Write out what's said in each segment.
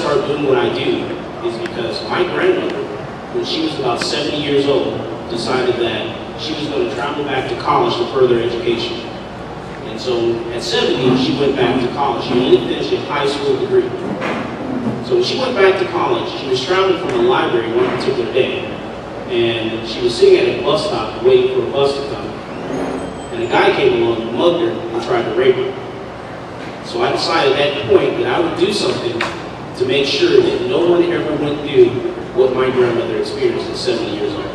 started doing what I do is because my grandmother, when she was about 70 years old, decided that she was going to travel back to college for further education. And so at 70, she went back to college. She only finished a high school degree. So when she went back to college, she was traveling from a library one particular day. And she was sitting at a bus stop waiting for a bus to come. And a guy came along, mugged her, and tried to rape her. So I decided at that point that I would do something to make sure that no one ever went through what my grandmother experienced at 70 years old.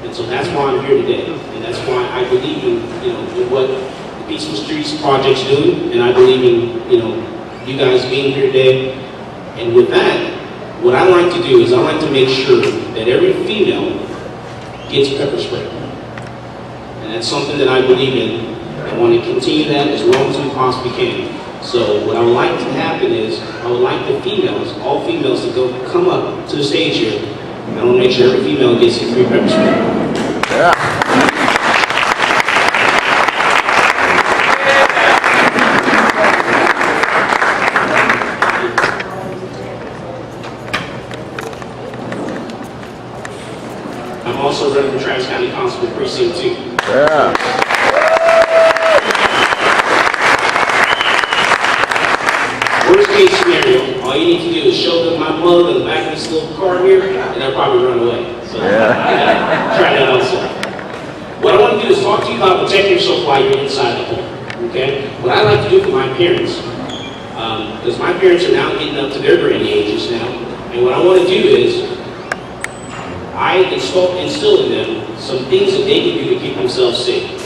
And so that's why I'm here today. And that's why I believe in, in what the Peaceful Streets Project's doing. And I believe in, you guys being here today. And with that, what I like to do is I like to make sure that every female gets pepper spray. And that's something that I believe in. I want to continue that as long as we possibly can. So what I would like to happen is, I would like the females, all females, to come up to the stage here. And I want to make sure every female gets a free pepper spray. Yeah. I'm also running for Travis County Constable Precinct 2. Yeah. Worst case scenario, all you need to do is show them my mug in the back of this little car here, and they'll probably run away. So try that also. What I want to do is talk to you about protecting yourself while you're inside the home. Okay? What I like to do for my parents, because my parents are now getting up to their granny ages now, and what I want to do is I instill in them some things that they can do to keep themselves safe.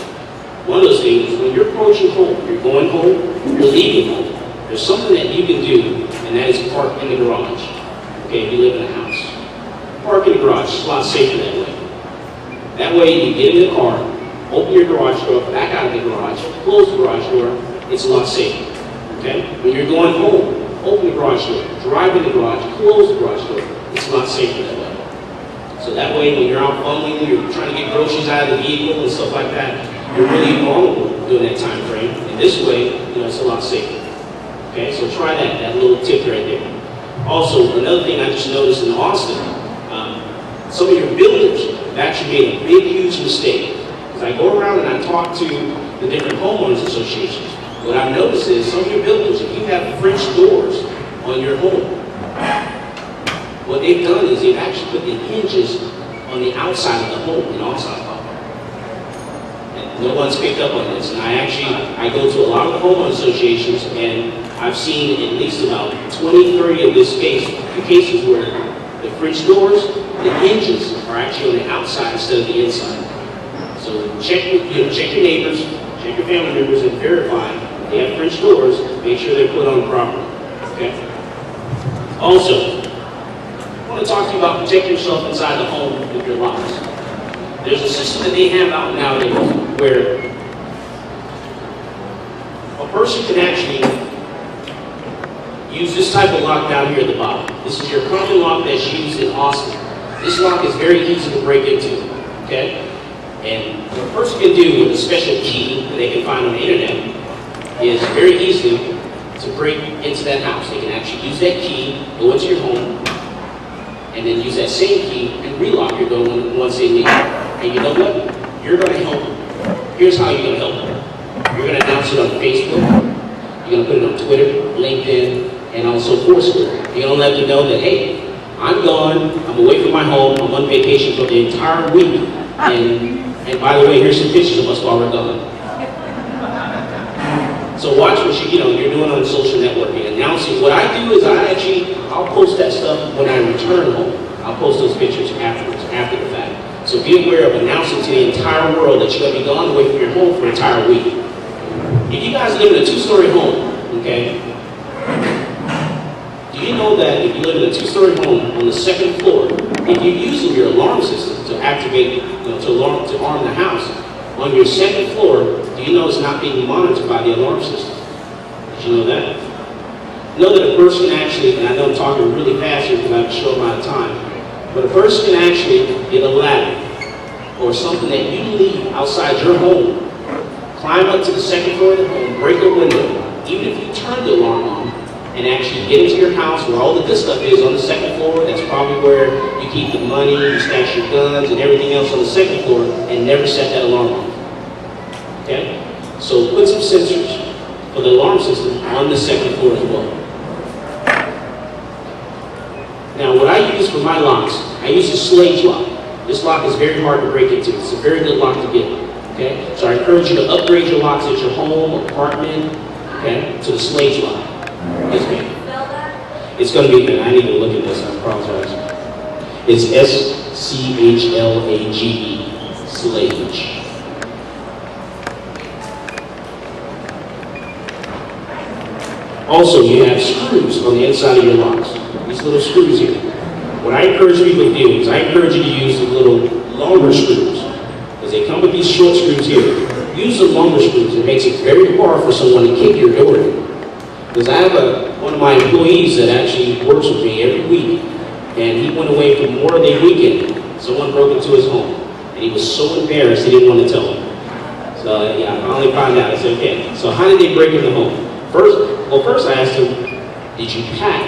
One of those things is when you're approaching home, you're going home, you're leaving home, there's something that you can do, and that is park in the garage. Okay, if you live in a house. Park in the garage, it's a lot safer that way. That way you get in the car, open your garage door, back out of the garage, close the garage door, it's a lot safer. Okay? When you're going home, open the garage door, drive in the garage, close the garage door, it's a lot safer that way. So that way when you're out fumbling, you're trying to get groceries out of the vehicle and stuff like that, you're really vulnerable during that time frame. And this way, it's a lot safer. Okay, so try that little tip right there. Also, another thing I just noticed in Austin, some of your builders have actually made a big, huge mistake. As I go around and I talk to the different homeowners associations, what I've noticed is some of your builders, if you have French doors on your home, what they've done is they've actually put the hinges on the outside of the home and outside of the home. No one's picked up on this, and I go to a lot of the homeowner associations, and I've seen at least about 20, 30 of this cases where the French doors, the hinges are actually on the outside instead of the inside. So check your neighbors, check your family members, and verify if they have French doors. Make sure they're put on properly. Okay. Also, I want to talk to you about protecting yourself inside the home with your locks. There's a system that they have out nowadays where a person can actually use this type of lock down here at the bottom. This is your common lock that's used in Austin. This lock is very easy to break into, okay? And what a person can do with a special key that they can find on the internet is very easily to break into that house. They can actually use that key, go into your home, and then use that same key and relock your door once they leave. And you know what? You're going to help them. Here's how you're going to help them. You're going to announce it on Facebook. You're going to put it on Twitter, LinkedIn, and also Foursquare. You're going to let them know that, hey, I'm gone. I'm away from my home. I'm on vacation for the entire week. And by the way, here's some pictures of us while we're gone. So watch what you're doing on social networking. Announcing. What I do is I'll post that stuff when I return home. I'll post those pictures afterwards, after the fact. So be aware of announcing to the entire world that you're going to be gone away from your home for an entire week. If you guys live in a two-story home, okay, do you know that if you live in a two-story home on the second floor, if you're using your alarm system to activate, to arm the house, on your second floor, do you know it's not being monitored by the alarm system? Did you know that? Know that a person actually, and I know I'm talking really fast here because I have a short amount of time, but a person can actually get a ladder or something that you leave outside your home, climb up to the second floor of the home, break a window. Even if you turn the alarm on, and actually get into your house where all the good stuff is on the second floor. That's probably where you keep the money, you stash your guns, and everything else on the second floor, and never set that alarm off. Okay? So put some sensors for the alarm system on the second floor as well. Now, what I use for my locks, I use a slage lock. This lock is very hard to break into. It's a very good lock to get. Okay? So I encourage you to upgrade your locks at your home, apartment, okay, to the slage lock. Yes, ma'am. It's going to be good. I need to look at this. I apologize. It's S-C-H-L-A-G-E, slage. Also, you have screws on the inside of your locks. These little screws here. What I encourage people to do is I encourage you to use the little longer screws. Because they come with these short screws here. Use the longer screws. It makes it very hard for someone to kick your door in. Because I have one of my employees that actually works with me every week, and he went away for Memorial Day weekend. Someone broke into his home, and he was so embarrassed he didn't want to tell him. So yeah, I finally found out. I said, okay, so how did they break in the home? First I asked him, did you pack,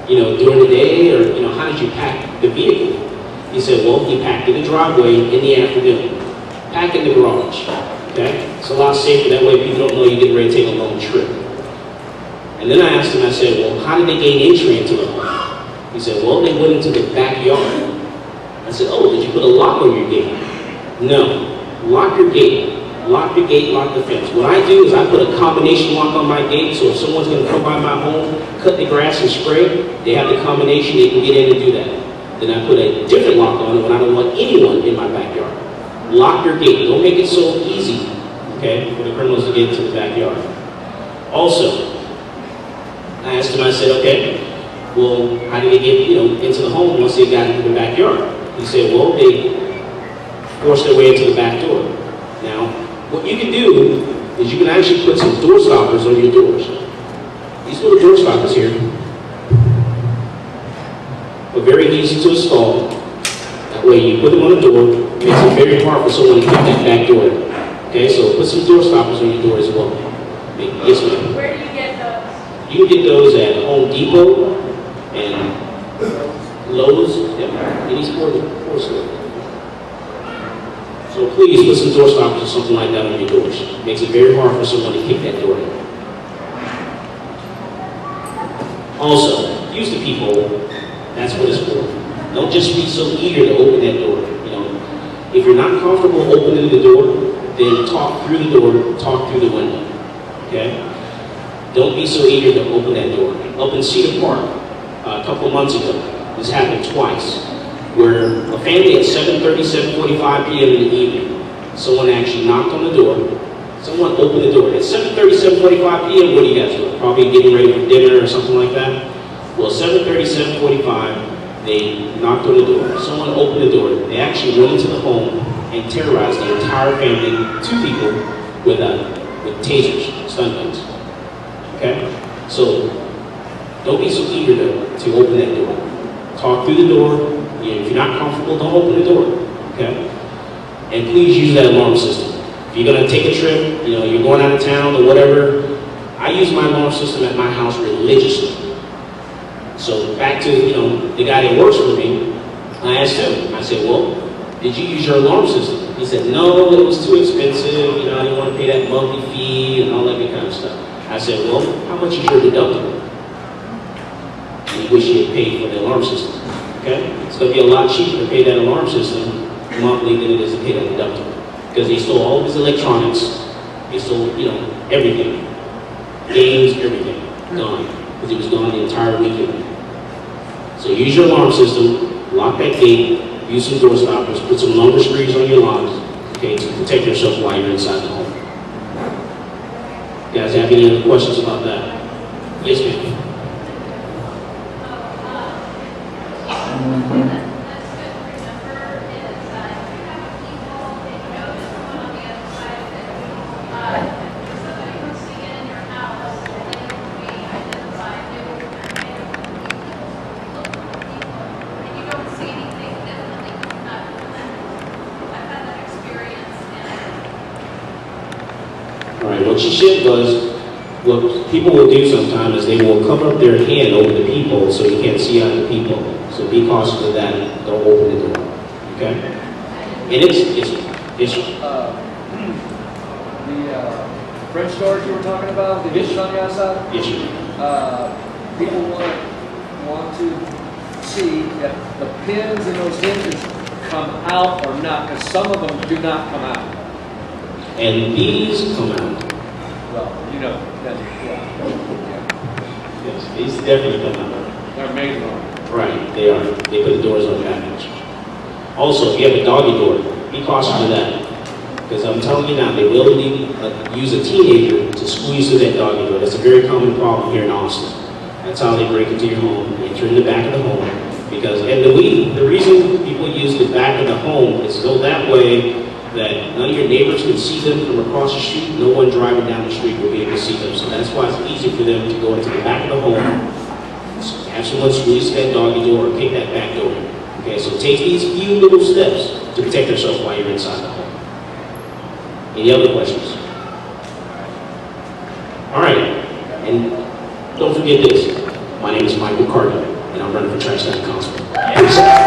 during the day, or how did you pack the vehicle? He said, well, he packed in the driveway in the afternoon, pack in the garage. Okay, it's a lot safer. That way people don't know you're getting ready to take a long trip. And then I asked him, I said, well, how did they gain entry into the home? He said, well, they went into the backyard. I said, oh, did you put a lock on your gate? No. Lock your gate. Lock the gate, lock the fence. What I do is I put a combination lock on my gate, so if someone's going to come by my home, cut the grass and spray, they have the combination, they can get in and do that. Then I put a different lock on it when I don't want anyone in my backyard. Lock your gate. Don't make it so easy, okay, for the criminals to get into the backyard. Also, I asked him, I said, okay, well, how did they get, into the home once they got into the backyard? He said, well, they forced their way into the back door. Now, what you can do is you can actually put some door stoppers on your doors. These little door stoppers here are very easy to install. That way you put them on the door, it makes it very hard for someone to kick that back door. Okay, so put some door stoppers on your door as well. Yes, ma'am. Where do you get those? You can get those at Home Depot and Lowe's, any store. So please put some door stoppers or something like that on your doors. It makes it very hard for someone to kick that door in. Also, use the peephole. That's what it's for. Don't just be so eager to open that door. If you're not comfortable opening the door, then talk through the door, talk through the window. Okay? Don't be so eager to open that door. Up in Cedar Park, a couple of months ago, this happened twice, where a family at 7:30, 7:45 p.m. in the evening, someone actually knocked on the door. Someone opened the door. At 7:30, 7:45 p.m., what do you guys do? Probably getting ready for dinner or something like that. Well, 7:30, 7:45, they knocked on the door. Someone opened the door. They actually went into the home and terrorized the entire family, 2 people, with tasers, stun guns. Okay? So, don't be so eager to open that door. Talk through the door. If you're not comfortable, don't open the door. Okay? And please use that alarm system. If you're going to take a trip, you're going out of town or whatever, I use my alarm system at my house religiously. So back to, the guy that works for me, I asked him, I said, well, did you use your alarm system? He said, no, it was too expensive, I didn't want to pay that monthly fee and all that good kind of stuff. I said, well, how much is your deductible? And he wished he had paid for the alarm system. Okay? It's going to be a lot cheaper to pay that alarm system monthly than it is to pay that deductible. Because they stole all of his electronics, they stole, everything. Games, everything. Gone. Because he was gone the entire weekend. So use your alarm system, lock that gate, use some door stoppers, put some longer screws on your locks, okay, to protect yourself while you're inside the home. You guys have any other questions about that? Yes, ma'am. What she said was, what people will do sometimes is they will cover up their hand over the peephole so you can't see out the peephole. So be cautious of that. Don't open the door. Okay? And it's the French doors you were talking about, the hitch on the outside. Yes, sir. People want to see if the pins in those hinges come out or not, because some of them do not come out. And these come out. Well, you know, Yes, these definitely come out. they're made wrong. Right, they are. They put the doors on package. Also, if you have a doggy door, be cautious of that. Because I'm telling you now, they will use a teenager to squeeze through that doggy door. That's a very common problem here in Austin. That's how they break into your home. They enter in the back of the home. Because, and the reason people use the back of the home is so that way that none of your neighbors can see them from across the street. No one driving down the street will be able to see them. So that's why it's easy for them to go into the back of the home, have someone squeeze that doggy door or kick that back door. Okay, so take these few little steps to protect yourself while you're inside the home. Any other questions? All right, and don't forget this. My name is Michael Cargill, and I'm running for Tri-State Council.